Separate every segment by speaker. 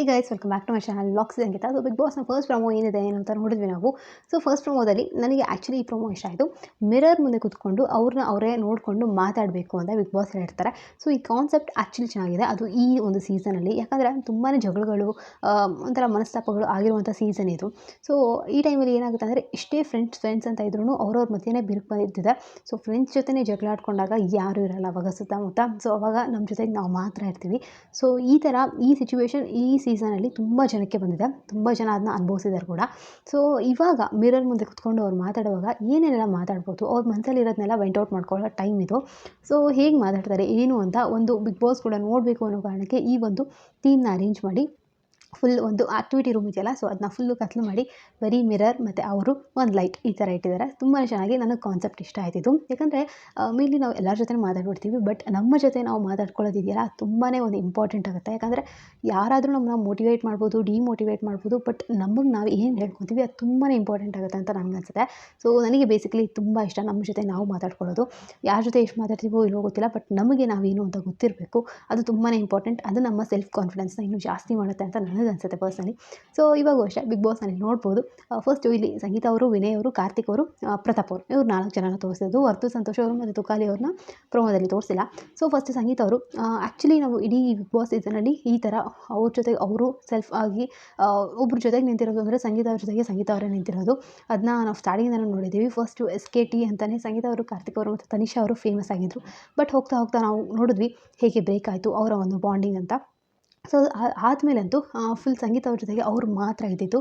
Speaker 1: Hey guys, welcome back to my channel vlogs Sangeetha. So big ಬಾಸ್ನ first promo ಏನಿದೆ ಏನು ಅಂತ ನೋಡಿದ್ವಿ ನಾವು. ಸೊ ಫಸ್ಟ್ ಪ್ರೊಮೋದಲ್ಲಿ ನನಗೆ ಆ್ಯಕ್ಚುಲಿ ಈ ಪ್ರೊಮೋ ಇಷ್ಟ ಆಯಿತು. ಮಿರರ್ ಮುಂದೆ ಕೂತ್ಕೊಂಡು ಅವ್ರನ್ನ ಅವರೇ ನೋಡಿಕೊಂಡು ಮಾತಾಡಬೇಕು ಅಂತ ಬಿಗ್ ಬಾಸ್ ಹೇಳ್ತಾರೆ. ಸೊ ಈ ಕಾನ್ಸೆಪ್ಟ್ ಆ್ಯಕ್ಚುಲಿ ಚೆನ್ನಾಗಿದೆ, ಅದು ಈ ಒಂದು ಸೀಸನಲ್ಲಿ. ಯಾಕಂದರೆ ತುಂಬಾ ಜಗಳಗಳು, ಒಂಥರ ಮನಸ್ತಾಪಗಳು ಆಗಿರುವಂಥ ಸೀಸನ್ ಇದು. ಸೊ ಈ ಟೈಮಲ್ಲಿ ಏನಾಗುತ್ತೆ ಅಂದರೆ, ಇಷ್ಟೇ ಫ್ರೆಂಡ್ಸ್ ಅಂತ ಇದ್ರೂ ಅವ್ರವ್ರ ಮಧ್ಯೆನೇ ಬಿರುಕು ಬಂದಿರ್ತಿದೆ. ಸೊ ಫ್ರೆಂಡ್ಸ್ ಜೊತೆನೇ ಜಗಳ ಆಡ್ಕೊಂಡಾಗ ಯಾರೂ ಇರಲ್ಲ ಅವಾಗ ಸುತ್ತಮುತ್ತ. ಸೊ ಅವಾಗ ನಮ್ಮ ಜೊತೆಗೆ ನಾವು ಮಾತ್ರ ಇರ್ತೀವಿ. ಸೊ ಈ ಥರ ಈ ಸಿಚುವೇಶನ್ ಈ ಸೀಸನಲ್ಲಿ ತುಂಬ ಜನಕ್ಕೆ ಬಂದಿದೆ, ತುಂಬ ಜನ ಅದನ್ನ ಅನುಭವಿಸಿದ್ದಾರೆ ಕೂಡ. ಸೊ ಇವಾಗ ಮಿರರ್ ಮುಂದೆ ಕುತ್ಕೊಂಡು ಅವ್ರು ಮಾತಾಡುವಾಗ ಏನೇನೆಲ್ಲ ಮಾತಾಡ್ಬೋದು, ಅವ್ರ ಮನಸ್ಸಲ್ಲಿ ಇರೋದನ್ನೆಲ್ಲ ವೆಂಟ್ ಔಟ್ ಮಾಡ್ಕೊಳ್ಳೋ ಟೈಮ್ ಇದು. ಸೊ ಹೇಗೆ ಮಾತಾಡ್ತಾರೆ ಏನು ಅಂತ ಒಂದು ಬಿಗ್ ಬಾಸ್ ಕೂಡ ನೋಡಬೇಕು ಅನ್ನೋ ಕಾರಣಕ್ಕೆ ಈ ಒಂದು ಥೀಮ್ನ ಅರೇಂಜ್ ಮಾಡಿ ಫುಲ್ ಒಂದು ಆ್ಯಕ್ಟಿವಿಟಿ ರೂಮ್ ಇದೆಯಲ್ಲ, ಸೊ ಅದನ್ನ ಫುಲ್ಲು ಕತ್ಲು ಮಾಡಿ ಬರೀ ಮಿರರ್ ಮತ್ತು ಅವರು ಒಂದು ಲೈಟ್ ಈ ಥರ ಇಟ್ಟಿದ್ದಾರೆ. ತುಂಬಾ ಚೆನ್ನಾಗಿ ನನಗೆ ಕಾನ್ಸೆಪ್ಟ್ ಇಷ್ಟ ಆಯ್ತಿದ್ದು. ಯಾಕಂದರೆ ಮೇನ್ಲಿ ನಾವು ಎಲ್ಲರ ಜೊತೆ ಮಾತಾಡ್ಬಿಡ್ತೀವಿ, ಬಟ್ ನಮ್ಮ ಜೊತೆ ನಾವು ಮಾತಾಡ್ಕೊಳ್ಳೋದಿದೆಯಲ್ಲ ತುಂಬಾ ಒಂದು ಇಂಪಾರ್ಟೆಂಟ್ ಆಗುತ್ತೆ. ಯಾಕಂದರೆ ಯಾರಾದರೂ ನಮ್ಮನ್ನ ಮೋಟಿವೇಟ್ ಮಾಡ್ಬೋದು, ಡಿಮೋಟಿವೇಟ್ ಮಾಡ್ಬೋದು, ಬಟ್ ನಮಗೆ ನಾವು ಏನು ಹೇಳ್ಕೊತೀವಿ ಅದು ತುಂಬಾ ಇಂಪಾರ್ಟೆಂಟ್ ಆಗುತ್ತೆ ಅಂತ ನನಗನ್ಸುತ್ತೆ. ಸೊ ನನಗೆ ಬೇಸಿಕಲಿ ತುಂಬ ಇಷ್ಟ ನಮ್ಮ ಜೊತೆ ನಾವು ಮಾತಾಡ್ಕೊಳ್ಳೋದು. ಯಾರ ಜೊತೆ ಎಷ್ಟು ಮಾತಾಡ್ತೀವೋ ಇಲ್ಲವೋ ಗೊತ್ತಿಲ್ಲ, ಬಟ್ ನಮಗೆ ನಾವೇನು ಅಂತ ಗೊತ್ತಿರಬೇಕು, ಅದು ತುಂಬಾ ಇಂಪಾರ್ಟೆಂಟ್. ಅದು ನಮ್ಮ ಸೆಲ್ಫ್ ಕಾನ್ಫಿಡೆನ್ಸ್ನ ಇನ್ನೂ ಜಾಸ್ತಿ ಮಾಡುತ್ತೆ ಅಂತ ನನಗನ್ಸುತ್ತೆ ಪರ್ಸನಲಿ. ಸೊ ಇವಾಗೂ ಅಷ್ಟೇ ಬಿಗ್ ಬಾಸ್ನಲ್ಲಿ ನೋಡ್ಬೋದು. ಫಸ್ಟು ಇಲ್ಲಿ ಸಂಗೀತ ಅವರು, ವಿನಯ್ ಅವರು, ಕಾರ್ತಿಕ್ ಅವರು, ಪ್ರತಾಪ್ ಅವರು, ಇವ್ರು 4 ಜನನ ತೋರಿಸಿದ್ದು. ಹೊರತು ಸಂತೋಷ್ ಅವರು ಮತ್ತು ತುಕಾಲಿ ಅವ್ರನ್ನ ಪ್ರೊಮೋದಲ್ಲಿ ತೋರಿಸಿಲ್ಲ. ಸೊ ಫಸ್ಟ್ ಸಂಗೀತ ಅವರು, ಆ್ಯಕ್ಚುಲಿ ನಾವು ಇಡೀ ಬಿಗ್ ಬಾಸ್ ಸೀಸನಲ್ಲಿ ಈ ಥರ ಅವ್ರ ಜೊತೆಗೆ ಅವರು ಸೆಲ್ಫ್ ಆಗಿ ಒಬ್ಬರ ಜೊತೆಗೆ ನಿಂತಿರೋದು ಅಂದರೆ ಸಂಗೀತ ಅವ್ರ ಜೊತೆಗೆ ಸಂಗೀತ ಅವರೇ ನಿಂತಿರೋದು. ಅದನ್ನ ನಾವು ಸ್ಟಾರ್ಟಿಂಗಿಂದ ನೋಡಿದ್ದೀವಿ. ಫಸ್ಟು SKT ಅಂತಲೇ ಸಂಗೀತ ಅವರು, ಕಾರ್ತಿಕ್ ಅವರು ಮತ್ತು ತನಿಷಾ ಅವರು ಫೇಮಸ್ ಆಗಿದ್ದರು. ಬಟ್ ಹೋಗ್ತಾ ಹೋಗ್ತಾ ನಾವು ನೋಡಿದ್ವಿ ಹೇಗೆ ಬ್ರೇಕ್ ಆಯಿತು ಅವರ ಒಂದು ಬಾಂಡಿಂಗ್ ಅಂತ. ಸೊ ಆದಮೇಲಂತೂ ಫುಲ್ ಸಂಗೀತ ಅವ್ರ ಜೊತೆಗೆ ಅವ್ರು ಮಾತ್ರ ಇದ್ದಿದ್ದು.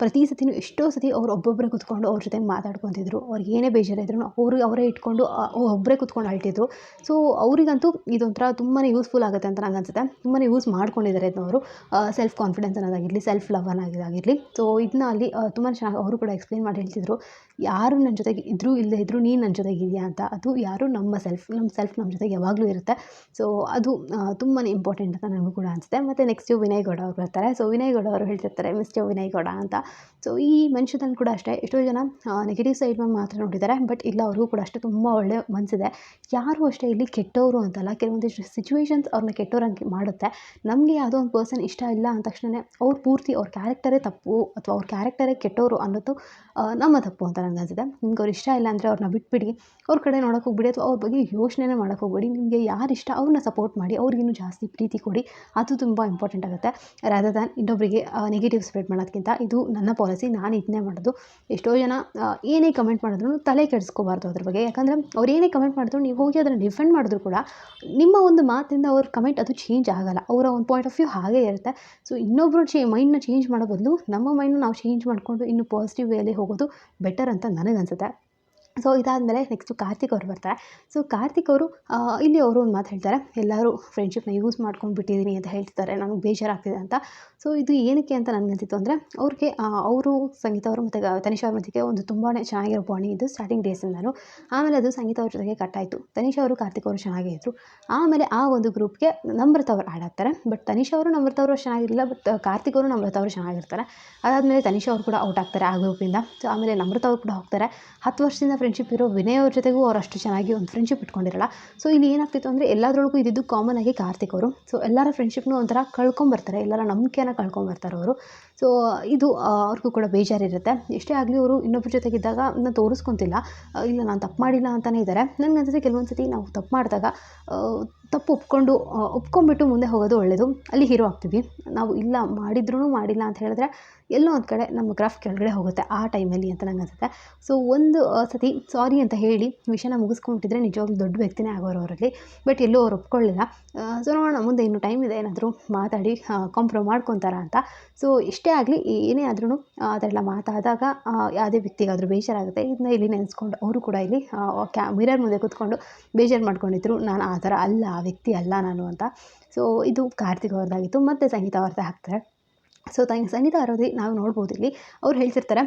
Speaker 1: ಪ್ರತಿ ಸತಿನೂ ಎಷ್ಟೋ ಸತಿ ಅವ್ರು ಒಬ್ಬೊಬ್ಬರೇ ಕೂತ್ಕೊಂಡು ಅವ್ರ ಜೊತೆಗೆ ಮಾತಾಡ್ಕೊತಿದ್ರು. ಅವ್ರಿಗೆ ಏನೇ ಬೇಜಾರಿದ್ರು ಅವರೇ ಇಟ್ಕೊಂಡು ಒಬ್ಬರೇ ಕೂತ್ಕೊಂಡು ಅಳ್ತಿದ್ರು. ಸೊ ಅವರಿಗಂತೂ ಇದೊಂಥರ ತುಂಬಾ ಯೂಸ್ಫುಲ್ ಆಗುತ್ತೆ ಅಂತ ನಂಗೆ ಅನಿಸುತ್ತೆ. ತುಂಬಾ ಯೂಸ್ ಮಾಡ್ಕೊಂಡಿದ್ದಾರೆ ಇದನ್ನ ಅವರು. ಸೆಲ್ಫ್ ಕಾನ್ಫಿಡೆನ್ಸ್ ಅನ್ನೋದಾಗಿರಲಿ, ಸೆಲ್ಫ್ ಲವ್ ಅನ್ನೋದಾಗಿರಲಿ. ಸೊ ಇದನ್ನ ಅಲ್ಲಿ ತುಂಬಾ ಚೆನ್ನಾಗಿ ಅವರು ಕೂಡ ಎಕ್ಸ್ಪ್ಲೇನ್ ಮಾಡಿ ಹೇಳ್ತಿದ್ರು. ಯಾರು ನನ್ನ ಜೊತೆಗೆ ಇದ್ದರೂ ಇಲ್ಲದೇ ಇದ್ದರೂ ನೀನು ನನ್ನ ಜೊತೆಗೆ ಇದೆಯಾ ಅಂತ. ಅದು ಯಾರು ನಮ್ಮ ಸೆಲ್ಫ್ ನಮ್ಮ ಜೊತೆಗೆ ಯಾವಾಗಲೂ ಇರುತ್ತೆ. ಸೊ ಅದು ತುಂಬಾ ಇಂಪಾರ್ಟೆಂಟ್ ಅಂತ ನನಗೂ ಕೂಡ ಅನಿಸುತ್ತೆ. ಮತ್ತು ನೆಕ್ಸ್ಟು ವಿನಯ್ ಗೌಡ ಅವರು ಬರ್ತಾರೆ. ಸೊ ವಿನಯ್ ಗೌಡ ಅವರು ಹೇಳ್ತಿರ್ತಾರೆ ಮಿಸ್ಟರ್ ವಿನಯ್ ಗೌಡ ಅಂತ. ಸೊ ಈ ಮನುಷ್ಯದಲ್ಲಿ ಕೂಡ ಅಷ್ಟೇ ಎಷ್ಟೋ ಜನ ನೆಗೆಟಿವ್ ಸೈಡ್ ಮಾತ್ರ ನೋಡಿದ್ದಾರೆ, ಬಟ್ ಇಲ್ಲ ಅವ್ರಿಗೂ ಕೂಡ ಅಷ್ಟೇ ತುಂಬ ಒಳ್ಳೆ ಮನಸ್ಸಿದೆ. ಯಾರೂ ಅಷ್ಟೇ ಇಲ್ಲಿ ಕೆಟ್ಟವರು ಅಂತಲ್ಲ, ಕೆಲವೊಂದಿಷ್ಟು ಸಿಚುವೇಶನ್ಸ್ ಅವ್ರನ್ನ ಕೆಟ್ಟೋರಂಗೆ ಮಾಡುತ್ತೆ. ನಮಗೆ ಯಾವುದೋ ಒಂದು ಪರ್ಸನ್ ಇಷ್ಟ ಇಲ್ಲ ಅಂದ ತಕ್ಷಣ ಅವ್ರು ಪೂರ್ತಿ ಅವ್ರ ಕ್ಯಾರೆಕ್ಟರೇ ತಪ್ಪು ಅಥವಾ ಅವ್ರ ಕ್ಯಾರೆಕ್ಟರೇ ಕೆಟ್ಟವರು ಅನ್ನೋದು ನಮ್ಮ ತಪ್ಪು ಅಂತ ನನಗೆ ಅನಿಸುತ್ತೆ. ನಿಮ್ಗೆ ಅವ್ರು ಇಷ್ಟ ಇಲ್ಲ ಅಂದರೆ ಅವ್ರನ್ನ ಬಿಟ್ಬಿಡಿ, ಅವ್ರ ಕಡೆ ನೋಡೋಕೆ ಹೋಗ್ಬಿಡಿ ಅಥವಾ ಅವ್ರ ಬಗ್ಗೆ ಯೋಚನೆ ಮಾಡೋಕೆ ಹೋಗ್ಬೇಡಿ. ನಿಮಗೆ ಯಾರು ಇಷ್ಟ ಅವ್ರನ್ನ ಸಪೋರ್ಟ್ ಮಾಡಿ, ಅವ್ರಿಗಿನ್ನೂ ಜಾಸ್ತಿ ಪ್ರೀತಿ ಕೊಡಿ. ಅದು ತುಂಬ ಇಂಪಾರ್ಟೆಂಟ್ ಆಗುತ್ತೆ. ರಾದರ್ ದ್ಯಾನ್ ಇನ್ನೊಬ್ಬರಿಗೆ ನೆಗೆಟಿವ್ ಸ್ಪ್ರೆಡ್ ಮಾಡೋದಕ್ಕಿಂತ. ಇದು ನನ್ನ ಪಾಲಿಸಿ, ನಾನು ಇದನ್ನೇ ಮಾಡೋದು. ಎಷ್ಟೋ ಜನ ಏನೇ ಕಮೆಂಟ್ ಮಾಡಿದ್ರು ತಲೆ ಕೆಡಿಸ್ಕೋಬಾರ್ದು ಅದ್ರ ಬಗ್ಗೆ. ಯಾಕಂದರೆ ಅವ್ರು ಏನೇ ಕಮೆಂಟ್ ಮಾಡಿದ್ರು ನೀವು ಹೋಗಿ ಅದನ್ನು ಡಿಫೆಂಡ್ ಮಾಡಿದ್ರು ಕೂಡ ನಿಮ್ಮ ಒಂದು ಮಾತಿಂದ ಅವ್ರ ಕಮೆಂಟ್ ಅದು ಚೇಂಜ್ ಆಗೋಲ್ಲ. ಅವರ ಒಂದು ಪಾಯಿಂಟ್ ಆಫ್ ವ್ಯೂ ಹಾಗೇ ಇರುತ್ತೆ. ಸೊ ಇನ್ನೊಬ್ಬರು ಮೈಂಡ್ನ ಚೇಂಜ್ ಮಾಡೋ ಬದಲು ನಮ್ಮ ಮೈಂಡ್ನ ನಾವು ಚೇಂಜ್ ಮಾಡಿಕೊಂಡು ಇನ್ನೂ ಪಾಸಿಟಿವ್ ವೇಲಿ ಹೋಗೋದು ಬೆಟರ್ ಅಂತ ನನಗನ್ಸುತ್ತೆ. ಸೊ ಇದಾದಮೇಲೆ ನೆಕ್ಸ್ಟು ಕಾರ್ತಿಕ್ ಅವರು ಬರ್ತಾರೆ. ಸೊ ಕಾರ್ತಿಕ್ ಅವರು ಇಲ್ಲಿ ಅವರು ಒಂದು ಮಾತು ಹೇಳ್ತಾರೆ, ಎಲ್ಲರೂ ಫ್ರೆಂಡ್ಶಿಪ್ನ ಯೂಸ್ ಮಾಡ್ಕೊಂಡು ಬಿಟ್ಟಿದ್ದೀನಿ ಅಂತ ಹೇಳ್ತಿದ್ದಾರೆ, ನನಗೆ ಬೇಜಾರಾಗ್ತಿದೆ ಅಂತ. ಸೊ ಇದು ಏನಕ್ಕೆ ಅಂತ ನನಗನ್ಸಿತ್ತು ಅಂದರೆ, ಅವ್ರಿಗೆ ಅವರು ಸಂಗೀತ ಅವರು ಮತ್ತು ತನಿಷಾ ಅವ್ರ ಮಧ್ಯೆ ಒಂದು ತುಂಬಾ ಚೆನ್ನಾಗಿರೋ ಬಾಂಡಿಂಗ್ ಇದ್ದು ಸ್ಟಾರ್ಟಿಂಗ್ ಡೇಸಿಂದನೂ. ಆಮೇಲೆ ಅದು ಸಂಗೀತ ಅವ್ರ ಜೊತೆಗೆ ಕಟ್ಟಾಯಿತು. ತನಿಷಾ ಅವರು, ಕಾರ್ತಿಕ್ ಅವರು ಚೆನ್ನಾಗೇ ಇದ್ದರು. ಆಮೇಲೆ ಆ ಒಂದು ಗ್ರೂಪ್ಗೆ ನಮ್ರತಾ ಅವರು ಆ್ಯಡ್ ಆಗ್ತಾರೆ. ಬಟ್ ತನಿಷಾ ಅವರು, ನಮ್ರತಾ ಅವರು ಚೆನ್ನಾಗಿರಲಿಲ್ಲ, ಬಟ್ ಕಾರ್ತಿಕ್ ಅವರು, ನಮ್ರತಾ ಅವರು ಚೆನ್ನಾಗಿರ್ತಾರೆ. ಅದಾದಮೇಲೆ ತನಿಷಾ ಅವರು ಕೂಡ ಔಟ್ ಆಗ್ತಾರೆ ಆ ಗ್ರೂಪಿಂದ. ಸೊ ಆಮೇಲೆ ನಮ್ರತಾ ಅವರು ಕೂಡ ಹೋಗ್ತಾರೆ. 10 ವರ್ಷದಿಂದ ಫ್ರೆಂಡ್ಶಿಪ್ ಇರೋ ವಿನಯ್ ಅವ್ರ ಜೊತೆಗೂ ಅವ್ರು ಅಷ್ಟು ಚೆನ್ನಾಗಿ ಒಂದು ಫ್ರೆಂಡ್ಶಿಪ್ ಇಟ್ಕೊಂಡಿರಲ್ಲ. ಸೊ ಇಲ್ಲಿ ಏನಾಗ್ತಿತ್ತು ಅಂದರೆ, ಎಲ್ಲದರೊಳಗೂ ಇದ್ದಿದ್ದು ಕಾಮನ್ ಆಗಿ ಕಾರ್ತಿಕ್ ಅವರು. ಸೊ ಎಲ್ಲರ ಫ್ರೆಂಡ್ಶಿಪ್ನೂ ಒಂಥರ ಕಳ್ಕೊಂಬರ್ತಾರೆ, ಎಲ್ಲರ ನಂಬಿಕೆನ ಕಳ್ಕೊಂಬರ್ತಾರೆ ಅವರು. ಸೊ ಇದು ಅವ್ರಿಗೂ ಕೂಡ ಬೇಜಾರಿರುತ್ತೆ. ಎಷ್ಟೇ ಆಗಲಿ ಅವರು ಇನ್ನೊಬ್ಬರ ಜೊತೆಗಿದ್ದಾಗ ಅದನ್ನ ತೋರಿಸ್ಕೊತಿಲ್ಲ, ಇಲ್ಲ ನಾನು ತಪ್ಪು ಮಾಡಿಲ್ಲ ಅಂತಲೇ ಇದ್ದಾರೆ. ನನಗನ್ಸುತ್ತೆ ಕೆಲವೊಂದು ಸತಿ ನಾವು ತಪ್ಪು ಮಾಡಿದಾಗ ತಪ್ಪು ಒಪ್ಕೊಂಡ್ಬಿಟ್ಟು ಮುಂದೆ ಹೋಗೋದು ಒಳ್ಳೆಯದು. ಅಲ್ಲಿ ಹೀರೋ ಆಗ್ತೀವಿ ನಾವು. ಇಲ್ಲ ಮಾಡಿದ್ರೂ ಮಾಡಿಲ್ಲ ಅಂತ ಹೇಳಿದ್ರೆ ಎಲ್ಲೋ ಒಂದು ಕಡೆ ನಮ್ಮ ಗ್ರಾಫ್ ಕೆಳಗಡೆ ಹೋಗುತ್ತೆ ಆ ಟೈಮಲ್ಲಿ ಅಂತ ನಂಗೆ ಅನಿಸುತ್ತೆ. ಸೊ ಒಂದು ಸತಿ ಸಾರಿ ಅಂತ ಹೇಳಿ ವಿಷಯನ ಮುಗಿಸ್ಕೊಂಡ್ಬಿಟ್ಟಿದ್ರೆ ನಿಜವಾಗ್ಲೂ ದೊಡ್ಡ ವ್ಯಕ್ತಿನೇ ಆಗೋರು ಅವರಲ್ಲಿ. ಬಟ್ ಎಲ್ಲೂ ಅವ್ರು ಒಪ್ಕೊಳ್ಳಿಲ್ಲ. ಸೊ ನೋಡೋಣ ಮುಂದೆ ಇನ್ನೂ ಟೈಮ್ ಇದೆ, ಏನಾದರೂ ಮಾತಾಡಿ ಕಾಂಪ್ರಮೈಸ್ ಮಾಡ್ಕೊತಾರ ಅಂತ. ಸೊ ಎಷ್ಟೇ ಆಗಲಿ ಏನೇ ಆದ್ರೂ ಅದೆಲ್ಲ ಮಾತಾದಾಗ ಯಾವುದೇ ವ್ಯಕ್ತಿಗಾದರೂ ಬೇಜಾರಾಗುತ್ತೆ. ಇದನ್ನ ಇಲ್ಲಿ ನೆನೆಸ್ಕೊಂಡು ಅವರು ಕೂಡ ಇಲ್ಲಿ ಮಿರರ್ ಮುಂದೆ ಕೂತ್ಕೊಂಡು ಬೇಜಾರು ಮಾಡ್ಕೊಂಡಿದ್ರು, ನಾನು ಆ ಥರ ಅಲ್ಲ, ಆ ವ್ಯಕ್ತಿ ಅಲ್ಲ ನಾನು ಅಂತ. ಸೊ ಇದು ಕಾರ್ತಿಕ್ ಅವ್ರದ್ದಾಗಿತ್ತು. ಮತ್ತು ಸಂಗೀತ ಅವ್ರದ್ದೇ ಹಾಕ್ತಾರೆ. ಸೊ ಸಂಗೀತ ಆರೋದಿ ನಾವು ನೋಡ್ಬೋದು ಇಲ್ಲಿ ಅವ್ರು ಹೇಳ್ತಿರ್ತಾರೆ,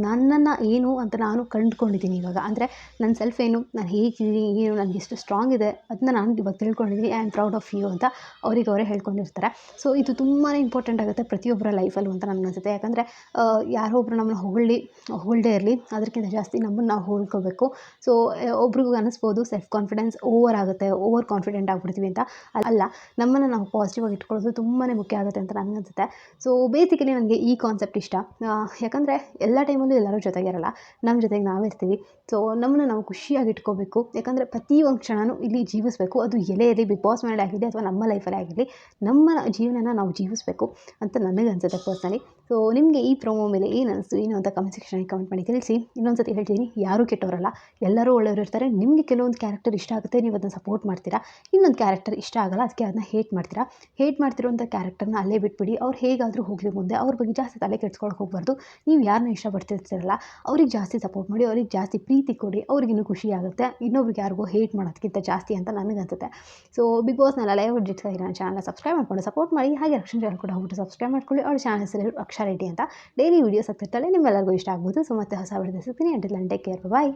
Speaker 1: ನನ್ನನ್ನು ಏನು ಅಂತ ನಾನು ಕಂಡುಕೊಂಡಿದ್ದೀನಿ ಇವಾಗ. ಅಂದರೆ ನನ್ನ ಸೆಲ್ಫ್ ಏನು, ನಾನು ಹೇಗಿದ್ದೀನಿ, ಏನು ನನಗೆ ಎಷ್ಟು ಸ್ಟ್ರಾಂಗ್ ಇದೆ ಅದನ್ನ ನಾನು ಇವಾಗ ತಿಳ್ಕೊಂಡಿದ್ದೀನಿ. I am proud of you ಅಂತ ಅವ್ರಿಗೆ ಅವರೇ ಹೇಳ್ಕೊಂಡಿರ್ತಾರೆ. ಸೊ ಇದು ತುಂಬಾ ಇಂಪಾರ್ಟೆಂಟ್ ಆಗುತ್ತೆ ಪ್ರತಿಯೊಬ್ಬರ ಲೈಫಲ್ಲೂ ಅಂತ ನನಗನ್ಸುತ್ತೆ. ಯಾಕಂದರೆ ಯಾರೋ ಒಬ್ಬರು ನಮ್ಮನ್ನ ಹೊಗಳ್ದೇ ಇರಲಿ, ಅದಕ್ಕಿಂತ ಜಾಸ್ತಿ ನಮ್ಮನ್ನು ನಾವು ಹೊಗಳ್ಕೋಬೇಕು. ಸೊ ಒಬ್ರಿಗೂ ಅನ್ನಿಸ್ಬೋದು ಸೆಲ್ಫ್ ಕಾನ್ಫಿಡೆನ್ಸ್ ಓವರ್ ಆಗುತ್ತೆ, ಓವರ್ ಕಾನ್ಫಿಡೆಂಟ್ ಆಗಿಬಿಡ್ತೀವಿ ಅಂತ. ಅಲ್ಲ, ನಮ್ಮನ್ನು ನಾವು ಪಾಸಿಟಿವ್ ಆಗಿ ಇಟ್ಕೊಳ್ಳೋದು ತುಂಬಾ ಮುಖ್ಯ ಆಗುತ್ತೆ ಅಂತ ನನಗನ್ಸುತ್ತೆ. ಸೊ ಬೇಸಿಕಲಿ ನನಗೆ ಈ ಕಾನ್ಸೆಪ್ಟ್ ಇಷ್ಟ. ಯಾಕಂದರೆ ಎಲ್ಲ ಟೈಮಲ್ಲೂ ಎಲ್ಲರೂ ಜೊತೆಗಿರಲ್ಲ, ನಮ್ಮ ಜೊತೆಗೆ ನಾವಿರ್ತೀವಿ. ಸೊ ನಮ್ಮನ್ನು ನಾವು ಖುಷಿಯಾಗಿ ಇಟ್ಕೋಬೇಕು. ಯಾಕಂದರೆ ಪ್ರತಿಯೊಂದು ಕ್ಷಣವೂ ಇಲ್ಲಿ ಜೀವಿಸಬೇಕು. ಅದು ಎಲ್ಲೇ ಇರಲಿ, ಬಿಗ್ ಬಾಸ್ ಮನೇಲಿ ಆಗಿರಲಿ ಅಥವಾ ನಮ್ಮ ಲೈಫಲ್ಲೇ ಆಗಿರಲಿ, ನಮ್ಮ ಜೀವನನ ನಾವು ಜೀವಿಸಬೇಕು ಅಂತ ನನಗನ್ಸುತ್ತೆ ಪರ್ಸ್ನಲಿ. ಸೊ ನಿಮಗೆ ಈ ಪ್ರೊಮೋ ಮೇಲೆ ಏನು ಅನಿಸ್ತು, ಏನು ಅಂತ ಕಮೆಂಟ್ ಸೆಕ್ಷನಲ್ಲಿ ಕಮೆಂಟ್ ಮಾಡಿ ತಿಳಿಸಿ. ಇನ್ನೊಂದು ಸತಿ ಹೇಳ್ತೀನಿ, ಯಾರೂ ಕೆಟ್ಟವರಲ್ಲ, ಎಲ್ಲರೂ ಒಳ್ಳೆಯವರು ಇರ್ತಾರೆ. ನಿಮಗೆ ಕೆಲವೊಂದು ಕ್ಯಾರೆಕ್ಟರ್ ಇಷ್ಟ ಆಗುತ್ತೆ, ನೀವು ಅದನ್ನು ಸಪೋರ್ಟ್ ಮಾಡ್ತೀರಾ. ಇನ್ನೊಂದು ಕ್ಯಾರೆಕ್ಟರ್ ಇಷ್ಟ ಆಗಲ್ಲ, ಅದಕ್ಕೆ ಅದನ್ನ ಹೇಟ್ ಮಾಡ್ತೀರಾ. ಹೇಟ್ ಮಾಡ್ತಿರೋಂಥ ಕ್ಯಾರೆಕ್ಟರ್ನ ಅಲ್ಲೇ ಬಿಟ್ಬಿಡಿ. ಅವ್ರು ಹೇಗಾದರೂ ಹೋಗಲಿ ಮುಂದೆ, ಅವ್ರ ಬಗ್ಗೆ ಜಾಸ್ತಿ ತಲೆ ಕೆಡ್ಸ್ಕೊಳಕ್ಕೆ ಹೋಗಬಾರ್ದು. ನೀವು ಯಾರನ್ನ ಇಷ್ಟಪಡ್ತಿರ್ತೀರಲ್ಲ ಅವ್ರಿಗೆ ಜಾಸ್ತಿ ಸಪೋರ್ಟ್ ಮಾಡಿ, ಅವ್ರಿಗೆ ಜಾಸ್ತಿ ಪ್ರೀತಿ ಕೊಡಿ, ಅವ್ರಿಗಿನ್ನೂ ಖುಷಿ ಆಗುತ್ತೆ. ಇನ್ನೊಬ್ರಿಗೆ ಯಾರಿಗೂ ಹೇಟ್ ಮಾಡೋದಕ್ಕಿಂತ ಜಾಸ್ತಿ ಅಂತ ನನಗನ್ಸುತ್ತೆ. ಸೊ ಬಿಗ್ ಬಾಸ್ನೆಲ್ಲ ಲೈವ್ ಅಪ್ಡೇಟ್ಸ್ಗಾಗಿ ನನ್ನ ಚಾನಲ್ನ ಸಬ್ಸ್ಕ್ರೈಬ್ ಮಾಡ್ಕೊಂಡು ಸಪೋರ್ಟ್ ಮಾಡಿ. ಹಾಗೆ ರಕ್ಷಣಾ ಚಾನಲ್ ಕೂಡ ಹೋಗ್ಬಿಟ್ಟು ಸಬ್ಸ್ಕ್ರೈಬ್ ಮಾಡ್ಕೊಳ್ಳಿ. ಅವ್ರ ಚಾನಲ್ ಹೆಸರು ಅಕ್ಷಾ ರೆಡ್ಡಿ ಅಂತ. ಡೈಲಿ ವೀಡಿಯೋಸ್ ಆಗ್ತಿರ್ತಾಳೆ, ನಿಮ್ಮೆಲ್ಲರಿಗೂ ಇಷ್ಟ ಆಗ್ಬೋದು. ಸೊ ಮತ್ತೆ ಹೊಸ ವಿಡಿಯೋಸ್ ಸಿಗ್ತೀನಿ. ಅಂಟಿಲ್ ದೆನ್ ಟೇಕ್ ಕೇರ್, ಬಾಯ್.